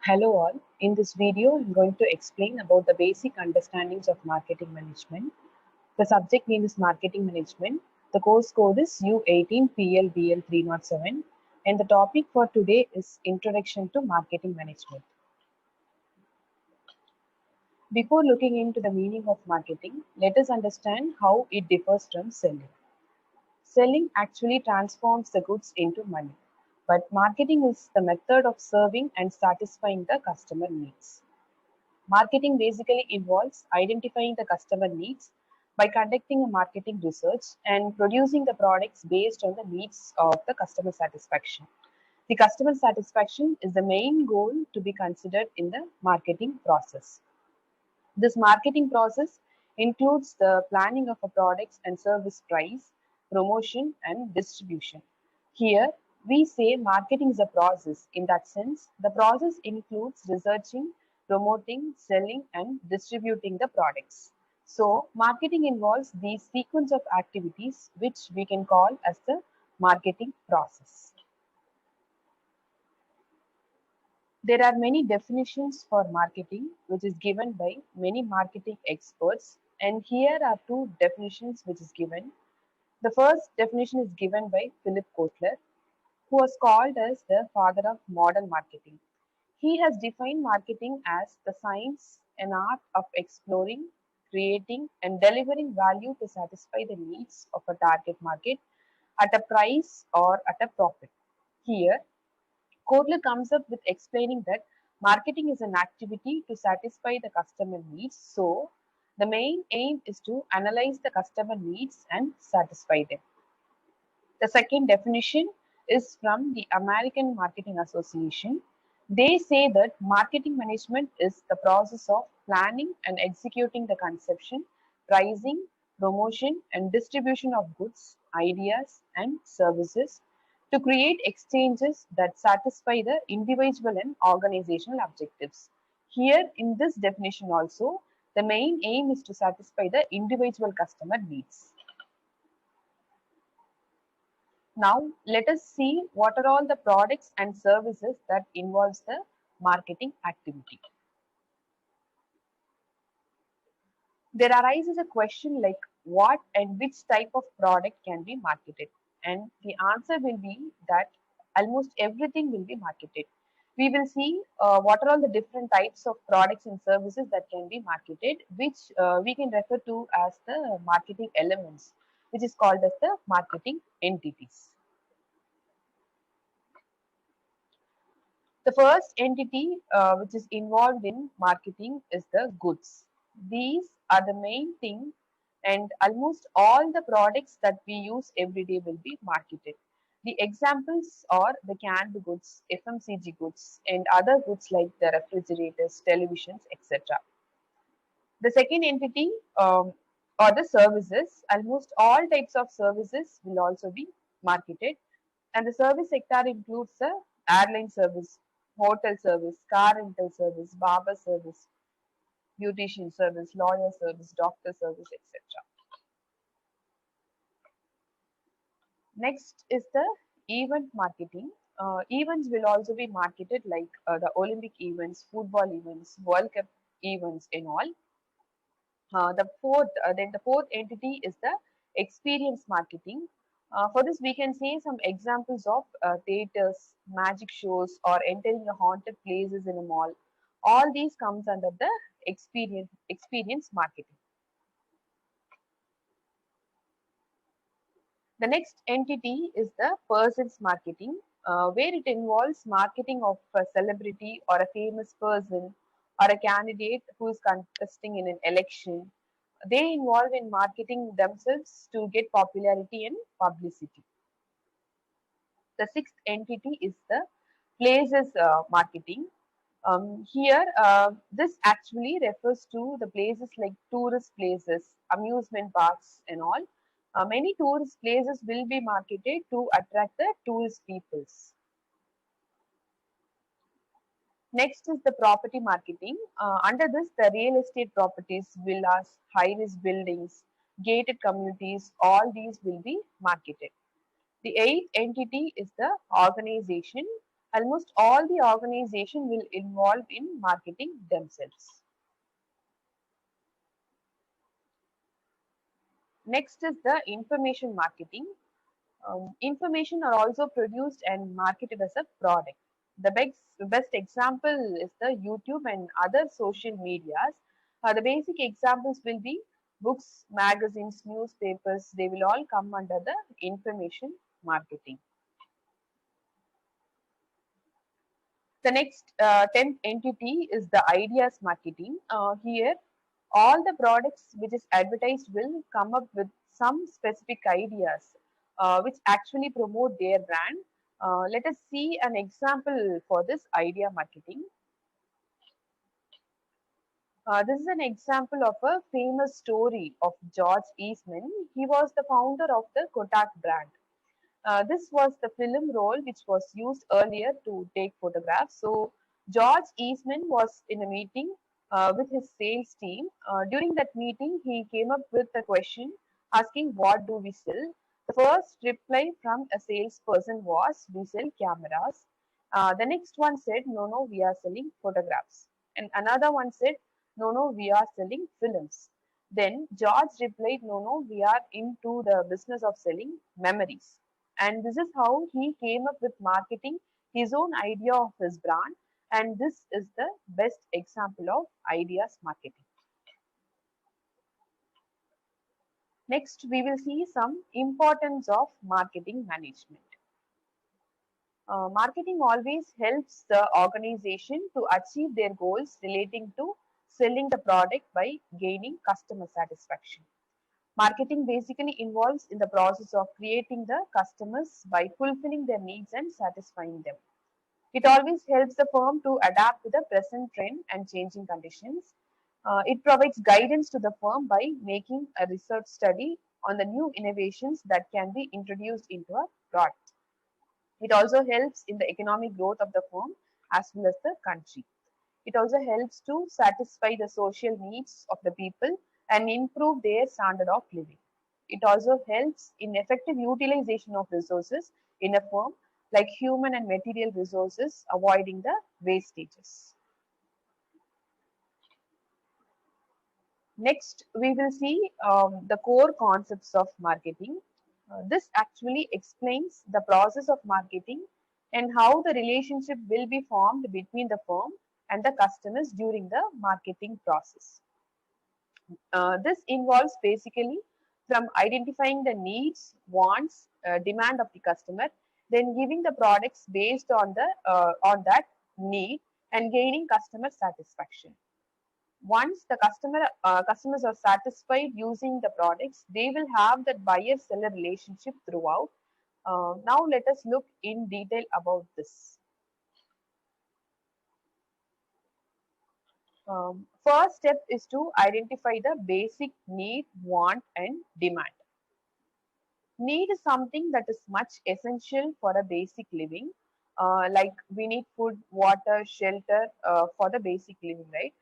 Hello all. In this video, I'm going to explain about the basic understandings of marketing management. The subject name is marketing management. The course code is U18PLBL307 and the topic for today is introduction to marketing management. Before looking into the meaning of marketing, let us understand how it differs from selling. Selling actually transforms the goods into money, but marketing is the method of serving and satisfying the customer needs. Marketing basically involves identifying the customer needs by conducting a marketing research and producing the products based on the needs of the customer satisfaction. The customer satisfaction is the main goal to be considered in the marketing process. This marketing process includes the planning of a products and service price, promotion, and distribution. Here, we say marketing is a process. In that sense, the process includes researching, promoting, selling, and distributing the products. So, marketing involves these sequence of activities which we can call as the marketing process. There are many definitions for marketing, which is given by many marketing experts. And here are two definitions which is given. The first definition is given by Philip Kotler, who was called as the father of modern marketing. He has defined marketing as the science and art of exploring, creating, and delivering value to satisfy the needs of a target market at a price or at a profit. Here, Kotler comes up with explaining that marketing is an activity to satisfy the customer needs. So, the main aim is to analyze the customer needs and satisfy them. The second definition is from the American Marketing Association. They say that marketing management is the process of planning and executing the conception, pricing, promotion, and distribution of goods, ideas, and services to create exchanges that satisfy the individual and organizational objectives. Here, in this definition also, the main aim is to satisfy the individual customer needs. Now, let us see what are all the products and services that involves the marketing activity. There arises a question like what and which type of product can be marketed? And the answer will be that almost everything will be marketed. We will see what are all the different types of products and services that can be marketed, which we can refer to as the marketing elements, which is called as the marketing entities. The first entity which is involved in marketing is the goods. These are the main thing, and almost all the products that we use every day will be marketed. The examples are the canned goods, FMCG goods, and other goods like the refrigerators, televisions, etc. The second entity are the services. Almost all types of services will also be marketed, and the service sector includes the airline service, hotel service, car rental service, barber service, beautician service, lawyer service, doctor service, etc. Next is the event marketing. Events will also be marketed like the Olympic events, football events, World Cup events, and all. Then the fourth entity is the experience marketing. For this, we can say some examples of theaters, magic shows, or entering the haunted places in a mall. All these comes under the experience marketing. The next entity is the persons marketing, where it involves marketing of a celebrity or a famous person or a candidate who is contesting in an election. They involve in marketing themselves to get popularity and publicity. The sixth entity is the places marketing. This actually refers to the places like tourist places, amusement parks, and all. Many tourist places will be marketed to attract the tourist peoples. Next is the property marketing. Under this, the real estate properties, villas, high-rise buildings, gated communities, all these will be marketed. The eighth entity is the organization. Almost all the organization will involve in marketing themselves. Next is the information marketing. Information are also produced and marketed as a product. The best example is the YouTube and other social medias. The basic examples will be books, magazines, newspapers. They will all come under the information marketing. The next 10th entity is the ideas marketing. Here, all the products which is advertised will come up with some specific ideas which actually promote their brand. Let us see an example for this idea marketing. This is an example of a famous story of George Eastman. He was the founder of the Kodak brand. This was the film roll which was used earlier to take photographs. So George Eastman was in a meeting with his sales team. During that meeting, he came up with a question asking, "What do we sell?" The first reply from a salesperson was, "We sell cameras." The next one said, "No, no, we are selling photographs." And another one said, "No, no, we are selling films." Then George replied, "No, no, we are into the business of selling memories." And this is how he came up with marketing his own idea of his brand. And this is the best example of ideas marketing. Next, we will see some importance of marketing management. Marketing always helps the organization to achieve their goals relating to selling the product by gaining customer satisfaction. Marketing basically involves in the process of creating the customers by fulfilling their needs and satisfying them. It always helps the firm to adapt to the present trend and changing conditions. It provides guidance to the firm by making a research study on the new innovations that can be introduced into a product. It also helps in the economic growth of the firm as well as the country. It also helps to satisfy the social needs of the people and improve their standard of living. It also helps in effective utilization of resources in a firm like human and material resources, avoiding the wastages. Next, we will see the core concepts of marketing. This actually explains the process of marketing and how the relationship will be formed between the firm and the customers during the marketing process. This involves basically from identifying the needs, wants, demand of the customer, then giving the products based on that need and gaining customer satisfaction. Once the customers are satisfied using the products, they will have that buyer-seller relationship throughout. Now let us look in detail about this. First step is to identify the basic need, want, and demand. Need is something that is much essential for a basic living. Like we need food, water, shelter for the basic living, right?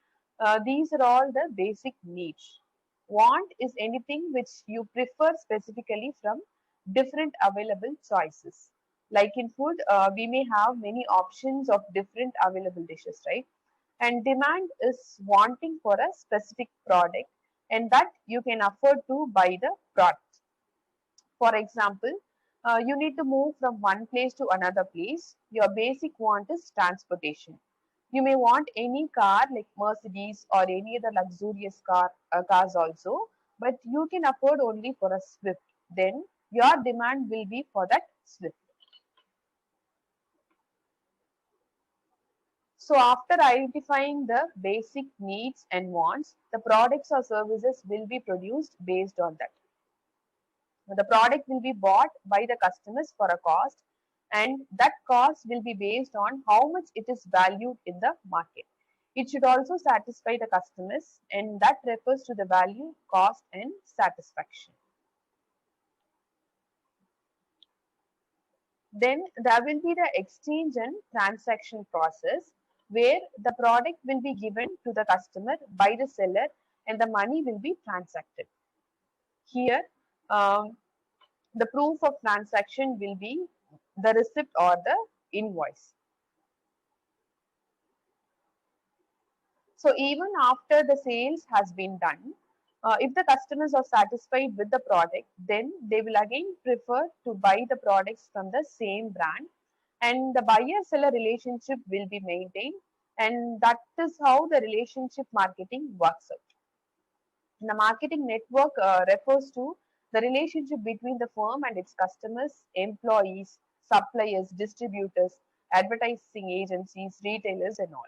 These are all the basic needs. Want is anything which you prefer specifically from different available choices. Like in food, we may have many options of different available dishes, right? And demand is wanting for a specific product and that you can afford to buy the product. For example, you need to move from one place to another place. Your basic want is transportation. You may want any car like Mercedes or any other luxurious cars also, but you can afford only for a Swift. Then your demand will be for that Swift. So after identifying the basic needs and wants, the products or services will be produced based on that. The product will be bought by the customers for a cost and that cost will be based on how much it is valued in the market. It should also satisfy the customers and that refers to the value, cost and satisfaction. Then there will be the exchange and transaction process where the product will be given to the customer by the seller and the money will be transacted. Here, um, the proof of transaction will be the receipt or the invoice. So even after the sales has been done, if the customers are satisfied with the product, then they will again prefer to buy the products from the same brand, and the buyer seller relationship will be maintained, and that is how the relationship marketing works out. The marketing network refers to the relationship between the firm and its customers, employees, suppliers, distributors, advertising agencies, retailers, and all.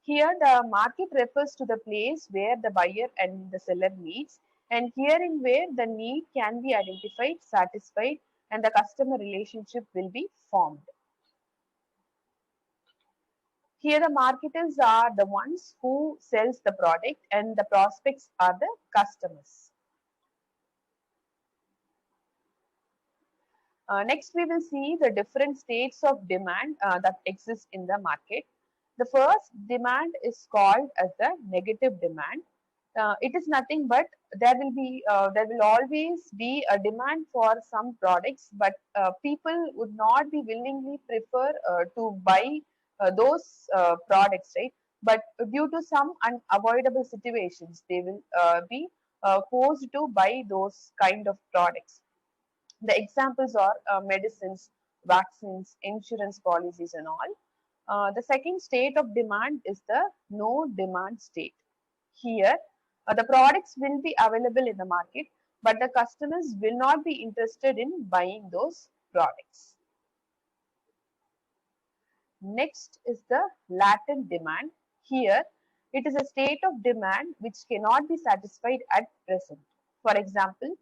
Here, the market refers to the place where the buyer and the seller meets, and herein where the need can be identified, satisfied, and the customer relationship will be formed. Here, the marketers are the ones who sells the product, and the prospects are the customers. Next, we will see the different states of demand that exist in the market. The first demand is called as the negative demand. It is nothing but there will always be a demand for some products, but people would not be willingly prefer to buy those products, right? But due to some unavoidable situations, they will be forced to buy those kind of products. The examples are medicines, vaccines, insurance policies, and all. The second state of demand is the no demand state. Here, the products will be available in the market, but the customers will not be interested in buying those products. Next is the latent demand. Here, it is a state of demand which cannot be satisfied at present. For example,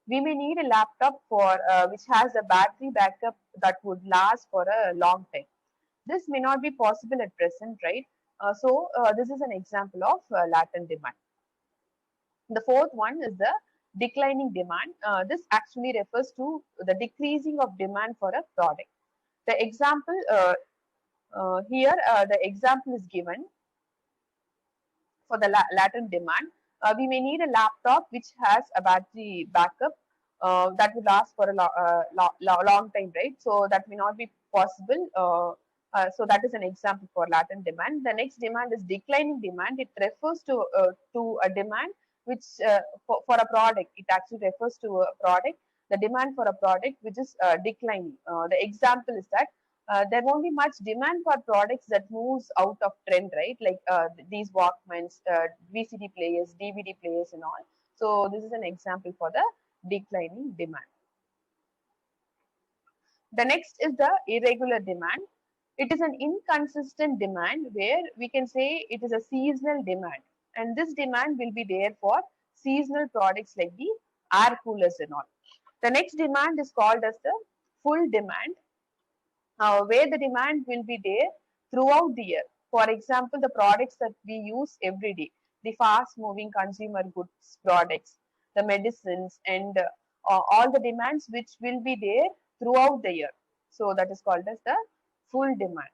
we may need a laptop for which has a battery backup that would last for a long time. This may not be possible at present, right? This is an example of latent demand. The fourth one is the declining demand. This actually refers to the decreasing of demand for a product. The example here, the example is given for the latent demand. We may need a laptop which has a battery backup that will last for a long time, right? So that may not be possible. So that is an example for latent demand. The next demand is declining demand. It refers to a demand which for a product. It actually refers to a product. The demand for a product which is declining. The example is that there won't be much demand for products that moves out of trend, right? Like these Walkmans, VCD players, DVD players, and all. So this is an example for the declining demand. The next is the irregular demand. It is an inconsistent demand where we can say it is a seasonal demand, and this demand will be there for seasonal products like the air coolers and all. The next demand is called as the full demand, where the demand will be there throughout the year. For example, the products that we use every day, the fast moving consumer goods products, the medicines, and all the demands which will be there throughout the year. So that is called as the full demand.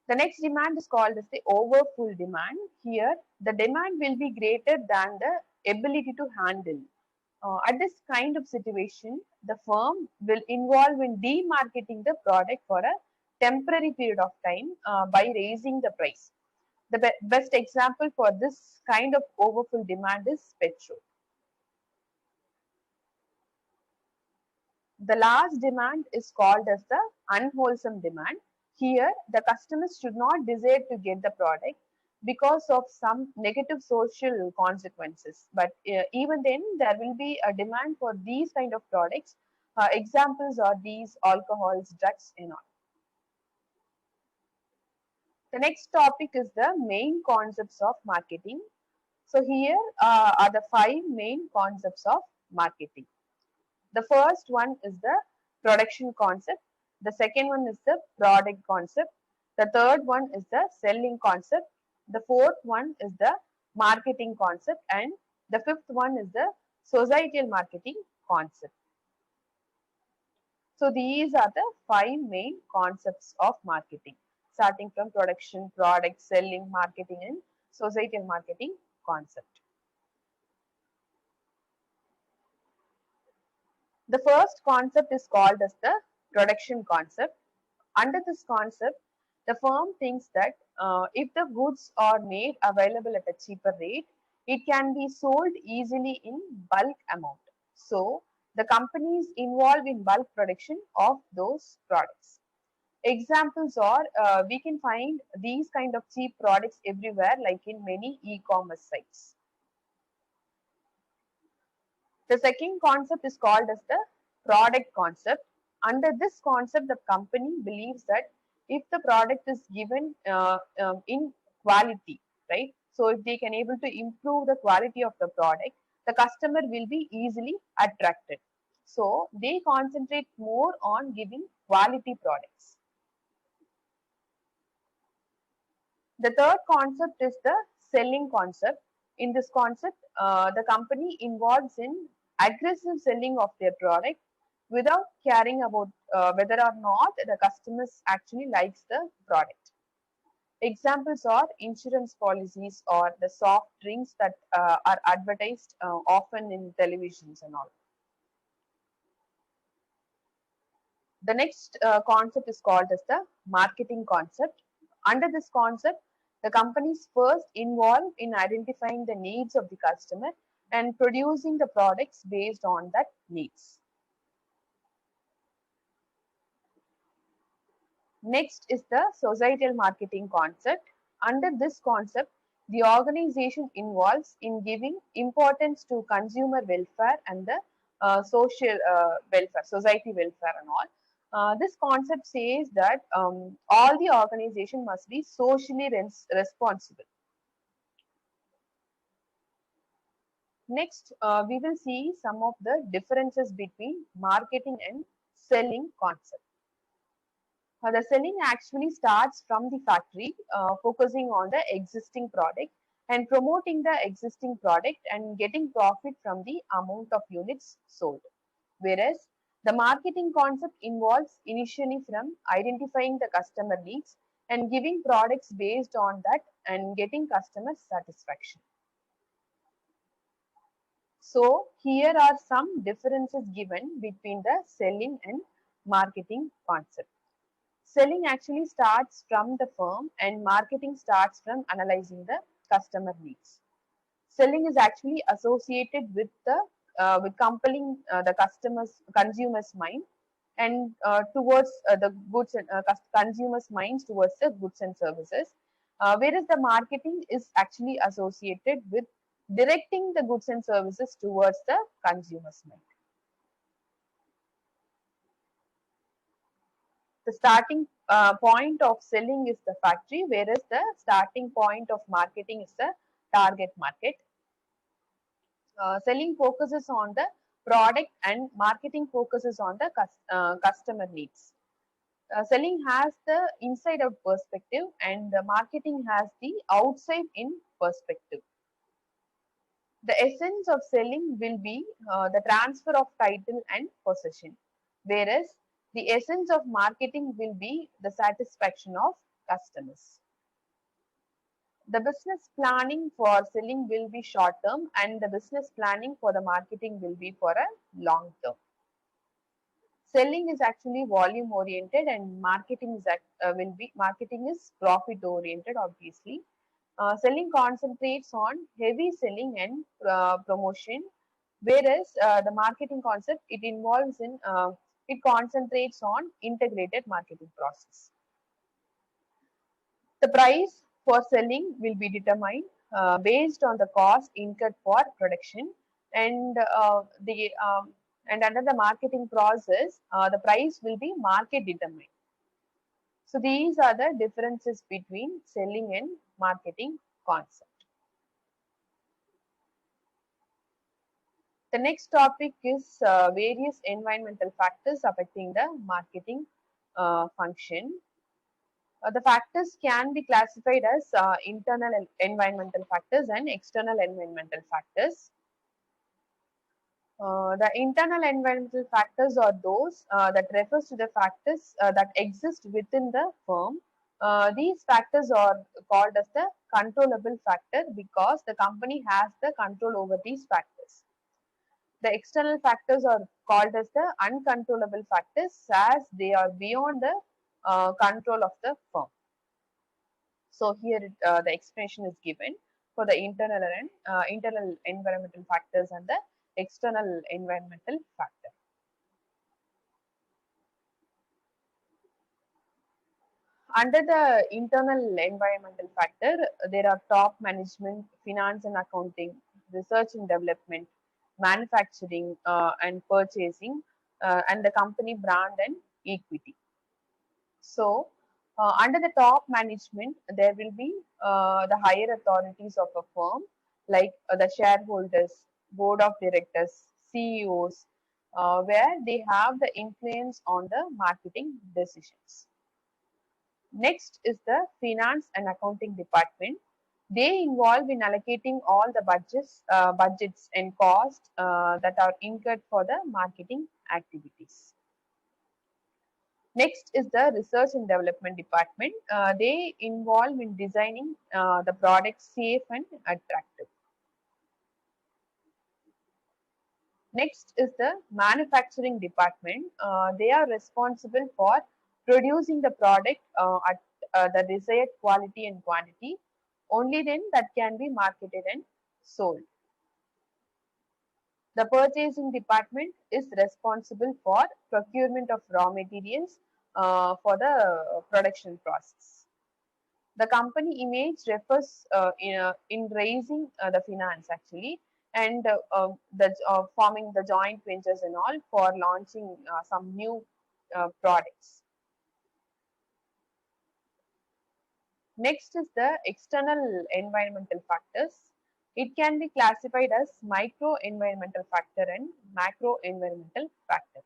The next demand is called as the over full demand. Here, the demand will be greater than the ability to handle. At this kind of situation, the firm will involve in demarketing the product for a temporary period of time by raising the price. The best example for this kind of overfull demand is petrol. The last demand is called as the unwholesome demand. Here, the customers should not desire to get the product because of some negative social consequences. But even then, there will be a demand for these kind of products. Examples are these alcohols, drugs, and all. The next topic is the main concepts of marketing. So here are the 5 main concepts of marketing. The first one is the production concept. The second one is the product concept. The third one is the selling concept. The fourth one is the marketing concept, and the fifth one is the societal marketing concept. So these are the 5 main concepts of marketing, starting from production, product, selling, marketing, and societal marketing concept. The first concept is called as the production concept. Under this concept, the firm thinks that if the goods are made available at a cheaper rate, it can be sold easily in bulk amount. So, the companies involved in bulk production of those products. Examples are we can find these kind of cheap products everywhere, like in many e-commerce sites. The second concept is called as the product concept. Under this concept, the company believes that if the product is given in quality, right? So if they can able to improve the quality of the product, the customer will be easily attracted. So they concentrate more on giving quality products. The third concept is the selling concept. In this concept, the company involves in aggressive selling of their product without caring about whether or not the customers actually likes the product. Examples are insurance policies or the soft drinks that are advertised often in televisions and all. The next concept is called as the marketing concept. Under this concept, the companies first involve in identifying the needs of the customer and producing the products based on that needs. Next is the societal marketing concept. Under this concept, the organization involves in giving importance to consumer welfare and the social welfare, society welfare and all. This concept says that all the organization must be socially responsible. Next, we will see some of the differences between marketing and selling concept. The selling actually starts from the factory, focusing on the existing product and promoting the existing product and getting profit from the amount of units sold. Whereas the marketing concept involves initially from identifying the customer needs and giving products based on that and getting customer satisfaction. So here are some differences given between the selling and marketing concept. Selling actually starts from the firm and marketing starts from analyzing the customer needs. Selling is actually associated with the with compelling the consumers mind and towards the goods and consumers minds towards the goods and services, whereas the marketing is actually associated with directing the goods and services towards the consumers mind. The starting point of selling is the factory, whereas the starting point of marketing is the target market. Selling focuses on the product and marketing focuses on the customer needs. Selling has the inside out perspective and the marketing has the outside in perspective. The essence of selling will be the transfer of title and possession, whereas the essence of marketing will be the satisfaction of customers. The business planning for selling will be short term and the business planning for the marketing will be for a long term. Selling is actually volume oriented and marketing is marketing is profit oriented, obviously. Selling concentrates on heavy selling and promotion, whereas the marketing concept it concentrates on integrated marketing process. The price for selling will be determined based on the cost incurred for production and the and under the marketing process, the price will be market determined. So these are the differences between selling and marketing concept. The next topic is various environmental factors affecting the marketing function. The factors can be classified as internal environmental factors and external environmental factors. The internal environmental factors are those that refers to the factors that exist within the firm. These factors are called as the controllable factor because the company has the control over these factors. The external factors are called as the uncontrollable factors as they are beyond the control of the firm. So here the explanation is given for the internal environmental factors and the external environmental factor. Under the internal environmental factor, there are top management, finance and accounting, research and development, manufacturing and purchasing, and the company brand and equity. So, under the top management, there will be the higher authorities of a firm, like the shareholders, board of directors, CEOs, where they have the influence on the marketing decisions. Next is the finance and accounting department. They involve in allocating all the budgets and costs that are incurred for the marketing activities. Next is the research and development department. They involve in designing the product safe and attractive. Next is the manufacturing department. They are responsible for producing the product at the desired quality and quantity. Only then that can be marketed and sold. The purchasing department is responsible for procurement of raw materials for the production process. The company image refers in raising the finance actually, and forming the joint ventures and all for launching some new products. Next is the external environmental factors. It can be classified as micro environmental factor and macro environmental factor.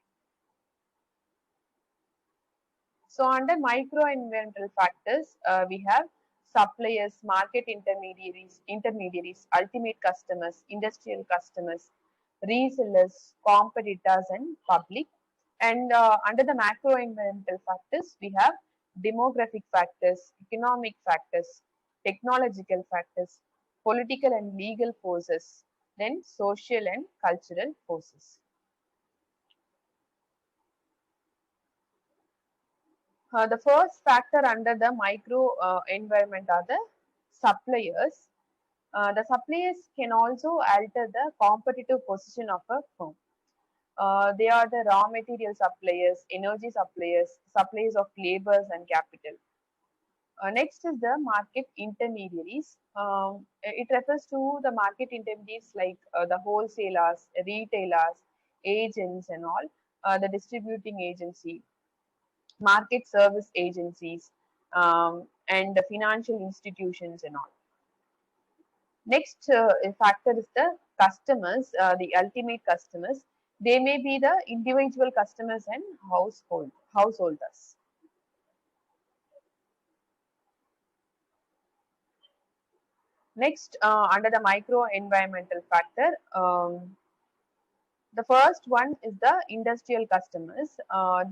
So under micro environmental factors, we have suppliers, market intermediaries, ultimate customers, industrial customers, resellers, competitors, and public. And under the macro environmental factors, we have demographic factors, economic factors, technological factors, political and legal forces, then social and cultural forces. The first factor under the micro environment are the suppliers. The suppliers can also alter the competitive position of a firm. They are the raw material suppliers, energy suppliers, suppliers of labors and capital. Next is the market intermediaries. It refers to the market intermediaries like the wholesalers, retailers, agents and all, the distributing agency, market service agencies, and the financial institutions and all. Next factor is the customers, the ultimate customers. They may be the individual customers and householders. Next, under the micro environmental factor, the first one is the industrial customers.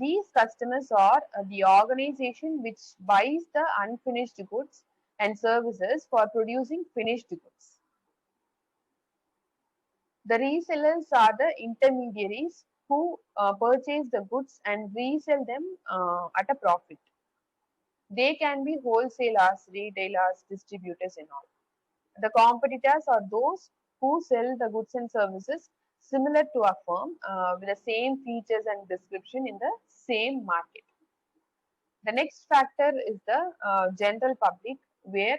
These customers are the organization which buys the unfinished goods and services for producing finished goods. The resellers are the intermediaries who purchase the goods and resell them at a profit. They can be wholesalers, retailers, distributors and all. The competitors are those who sell the goods and services similar to a firm with the same features and description in the same market. The next factor is the general public, where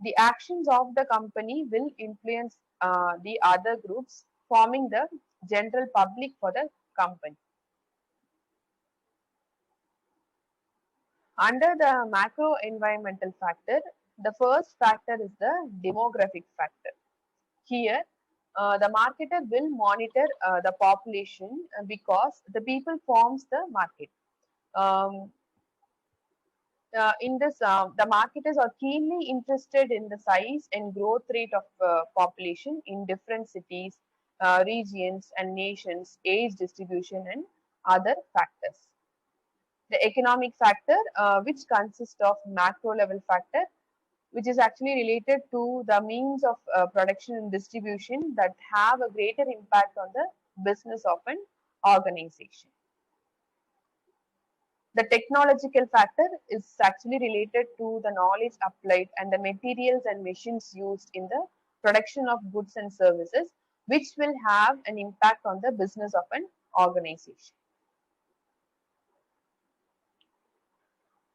the actions of the company will influence the other groups, forming the general public for the company. Under the macro environmental factor, the first factor is the demographic factor. Here, the marketer will monitor the population because the people forms the market. Um, in this, the marketers are keenly interested in the size and growth rate of population in different cities, regions and nations, age distribution and other factors. The economic factor, which consists of macro level factor, which is actually related to the means of production and distribution that have a greater impact on the business of an organization. The technological factor is actually related to the knowledge applied and the materials and machines used in the production of goods and services, which will have an impact on the business of an organization.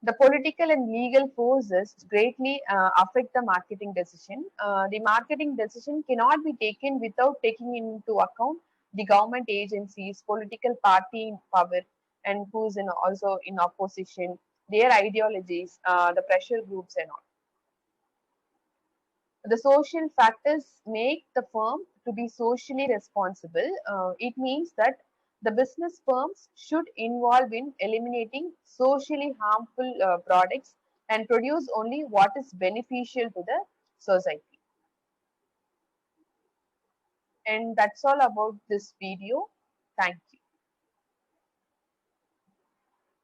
The political and legal forces greatly affect the marketing decision. The marketing decision cannot be taken without taking into account the government agencies, political party in power, and who's also in opposition, their ideologies, the pressure groups, and all. The social factors make the firm to be socially responsible. It means that the business firms should involve in eliminating socially harmful products and produce only what is beneficial to the society. And that's all about this video. Thank you.